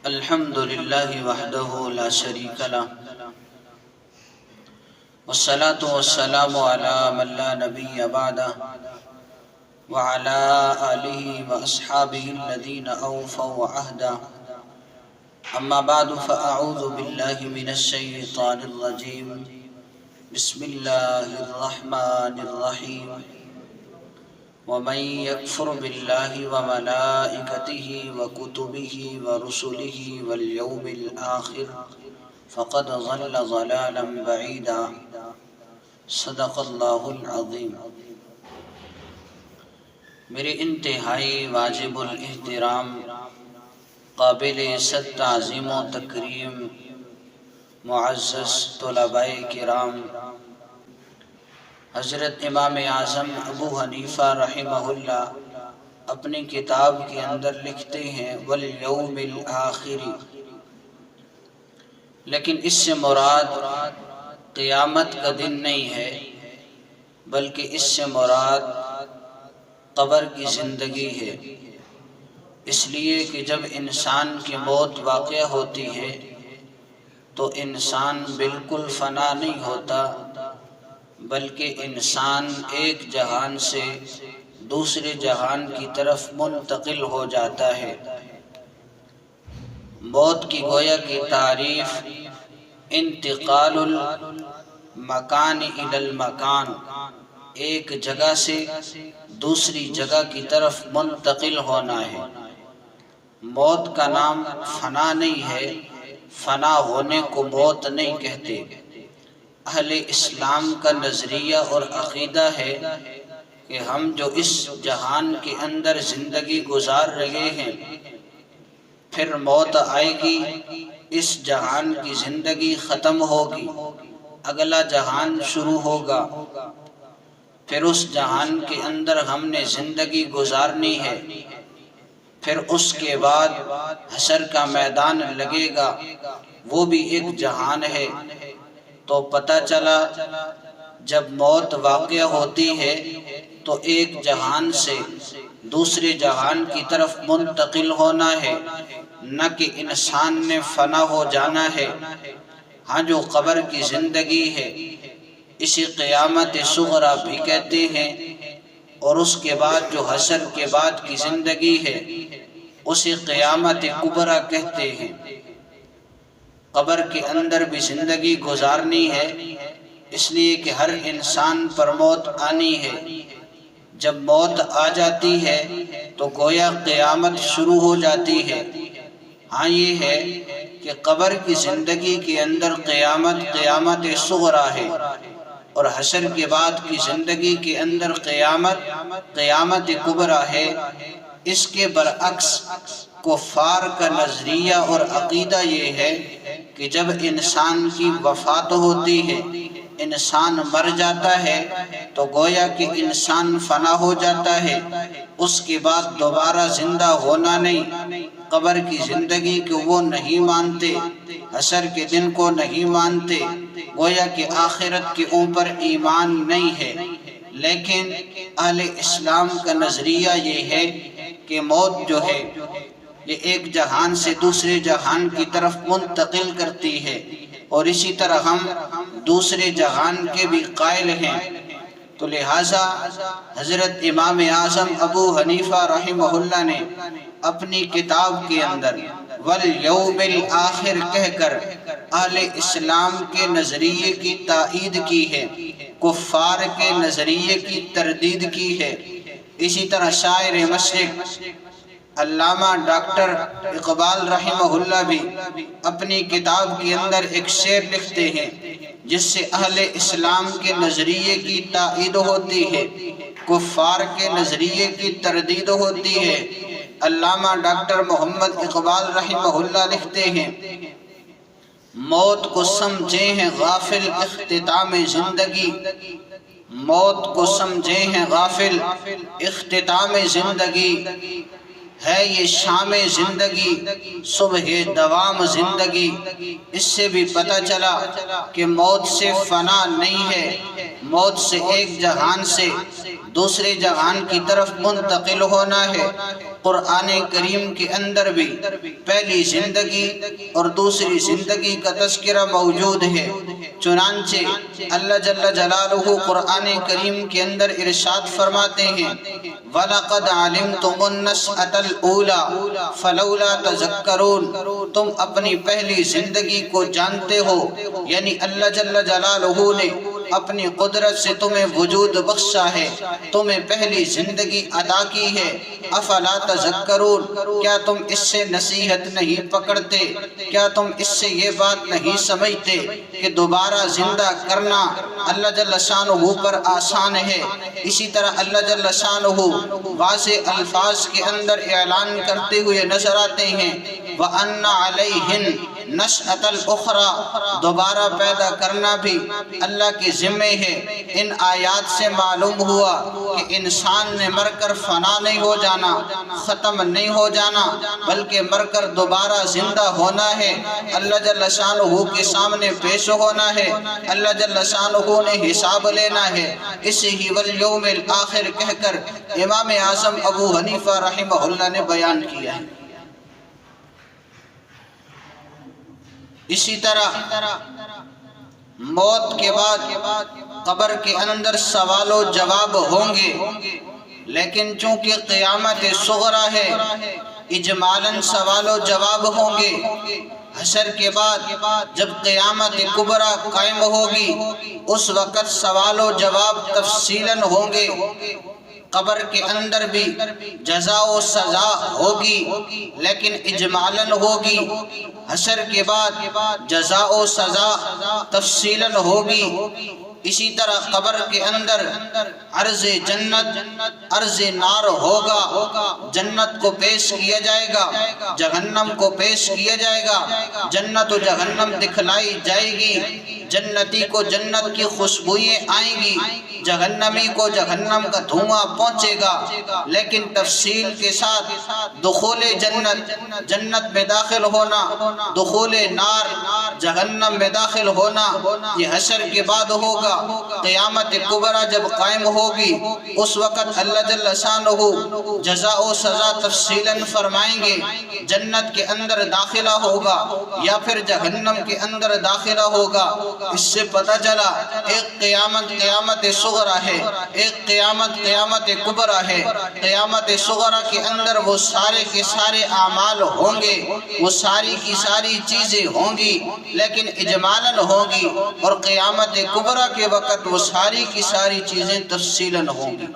الحمد للہ وحدہ لا شریک لہ والصلاة والسلام علی من لا نبی بعدہ وعلی آلہ واصحابہ الذین اوفوا عہدہ اما بعد فاعوذ باللہ من الشیطان الرجیم بسم اللہ الرحمن الرحیم ومن يكفر بالله وملائكته وكتبه ورسله واليوم الآخر فقد ضل ضلالا بعيدا صدق اللہ العظیم۔ میرے انتہائی واجب الاحترام، قابل صد تعظیم و تکریم معزز طلباء کرام، حضرت امام اعظم ابو حنیفہ رحمہ اللہ اپنی کتاب کے اندر لکھتے ہیں والیوم الآخر، لیکن اس سے مراد قیامت کا دن نہیں ہے، بلکہ اس سے مراد قبر کی زندگی ہے۔ اس لیے کہ جب انسان کی موت واقع ہوتی ہے تو انسان بالکل فنا نہیں ہوتا، بلکہ انسان ایک جہان سے دوسرے جہان کی طرف منتقل ہو جاتا ہے۔ موت کی گویا کی تعریف انتقال المکان الی المکان، ایک جگہ سے دوسری جگہ کی طرف منتقل ہونا ہے۔ موت کا نام فنا نہیں ہے، فنا ہونے کو موت نہیں کہتے۔ اہل اسلام کا نظریہ اور عقیدہ ہے کہ ہم جو اس جہان کے اندر زندگی گزار رہے ہیں، پھر موت آئے گی، اس جہان کی زندگی ختم ہوگی، اگلا جہان شروع ہوگا، پھر اس جہان کے اندر ہم نے زندگی گزارنی ہے، پھر اس کے بعد حشر کا میدان لگے گا، وہ بھی ایک جہان ہے۔ تو پتہ چلا جب موت واقع ہوتی ہے تو ایک جہان سے دوسرے جہان کی طرف منتقل ہونا ہے، نہ کہ انسان نے فنا ہو جانا ہے۔ ہاں، جو قبر کی زندگی ہے اسی قیامت صغریٰ بھی کہتے ہیں، اور اس کے بعد جو حشر کے بعد کی زندگی ہے اسے قیامت کبریٰ کہتے ہیں۔ قبر کے اندر بھی زندگی گزارنی ہے، اس لیے کہ ہر انسان پر موت آنی ہے۔ جب موت آ جاتی ہے تو گویا قیامت شروع ہو جاتی ہے۔ ہاں، یہ ہے کہ قبر کی زندگی کے اندر قیامت صغریٰ ہے، اور حشر کے بعد کی زندگی کے اندر قیامت کبریٰ ہے۔ اس کے برعکس کفار کا نظریہ اور عقیدہ یہ ہے کہ جب انسان کی وفات ہوتی ہے، انسان مر جاتا ہے، تو گویا کہ انسان فنا ہو جاتا ہے، اس کے بعد دوبارہ زندہ ہونا نہیں۔ قبر کی زندگی کو وہ نہیں مانتے، حشر کے دن کو نہیں مانتے، گویا کہ آخرت کے اوپر ایمان نہیں ہے۔ لیکن اہل اسلام کا نظریہ یہ ہے کہ موت جو ہے یہ ایک جہان سے دوسرے جہان کی طرف منتقل کرتی ہے، اور اسی طرح ہم دوسرے جہان کے بھی قائل ہیں۔ تو لہٰذا حضرت امام اعظم ابو حنیفہ رحمہ اللہ نے اپنی کتاب کے اندر والیوم الآخر کہہ کر اہل اسلام کے نظریے کی تائید کی ہے، کفار کے نظریے کی تردید کی ہے۔ اسی طرح شاعر مشرق علامہ ڈاکٹر اقبال رحمہ اللہ بھی اپنی کتاب کے اندر ایک شعر لکھتے ہیں جس سے اہل اسلام کے نظریے کی تائید ہوتی ہے، کفار کے نظریے کی تردید ہوتی ہے۔ علامہ ڈاکٹر محمد اقبال رحمہ اللہ لکھتے ہیں، موت کو سمجھے ہیں غافل اختتام زندگی، موت کو سمجھے ہیں غافل اختتام زندگی، ہے یہ شام زندگی صبح دوام زندگی۔ اس سے بھی پتہ چلا کہ موت سے فنا نہیں ہے، موت سے ایک جہان سے دوسرے جہان کی طرف منتقل ہونا ہے۔ قرآن کریم کے اندر بھی پہلی زندگی اور دوسری زندگی کا تذکرہ موجود ہے۔ چنانچہ اللہ جل جلالہ قرآن کریم کے اندر ارشاد فرماتے ہیں وَلَقَدْ عَلِمْتُمُ النَّشْأَةَ الْأُولَى فَلَوْلَا تَذَكَّرُونَ، تم اپنی پہلی زندگی کو جانتے ہو، یعنی اللہ جل جلالہ نے اپنی قدرت سے تمہیں وجود بخشا ہے، تمہیں پہلی زندگی عطا کی ہے۔ افلا تذکرون، کیا تم اس سے نصیحت نہیں پکڑتے؟ کیا تم اس سے یہ بات نہیں سمجھتے کہ دوبارہ زندہ کرنا اللہ جل شانہ پر آسان ہے؟ اسی طرح اللہ جل شانہ واضح الفاظ کے اندر اعلان کرتے ہوئے نظر آتے ہیں وَأَنَّ عَلَيْهِنْ نشأۃ الأخرى، دوبارہ پیدا کرنا بھی اللہ کے ذمہ ہے۔ ان آیات سے معلوم ہوا کہ انسان نے مر کر فنا نہیں ہو جانا، ختم نہیں ہو جانا، بلکہ مر کر دوبارہ زندہ ہونا ہے، اللہ جل شانہ کے سامنے پیش ہونا ہے، اللہ جل شانہ نے حساب لینا ہے۔ اسی ہی والیوم الآخر کہہ کر امام اعظم ابو حنیفہ رحمہ اللہ نے بیان کیا ہے۔ اسی طرح موت کے بعد قبر کے اندر سوال و جواب ہوں گے، لیکن چونکہ قیامت صغریٰ ہے اجمالاً سوال و جواب ہوں گے۔ حشر کے بعد جب قیامت کبریٰ قائم ہوگی اس وقت سوال و جواب تفصیلاً ہوں گے۔ قبر کے اندر بھی جزا و سزا ہوگی لیکن اجمالاً ہوگی۔ حشر کے بعد جزا و سزا تفصیلاً ہوگی۔ اسی طرح قبر کے اندر عرض جنت عرض نار ہوگا، جنت کو پیش کیا جائے گا، جہنم کو پیش کیا جائے گا، جنت و جہنم دکھلائی جائے گی، جنتی کو جنت کی خوشبوئیں آئیں گی، جہنمی کو جہنم کا دھواں پہنچے گا، لیکن تفصیل کے ساتھ دخول جنت جنت میں داخل ہونا، دخول نار جہنم میں داخل ہونا، یہ حشر کے بعد ہوگا۔ قیامت کبریٰ جب قائم ہوگی اس وقت اللہ جل شانہ جزا و سزا تفصیلاً فرمائیں گے۔ جنت کے اندر داخلہ ہوگا یا پھر جہنم کے اندر داخلہ ہوگا۔ اس سے پتہ چلا ایک قیامت صغریٰ ہے، ایک قیامت کبریٰ ہے۔ قیامت صغریٰ کے اندر وہ سارے کے سارے اعمال ہوں گے، وہ ساری کی ساری چیزیں ہوں گی لیکن اجمالاً ہوں گی، اور قیامت کبریٰ کے وقت وہ ساری کی ساری چیزیں تفصیلاً ہوں گی۔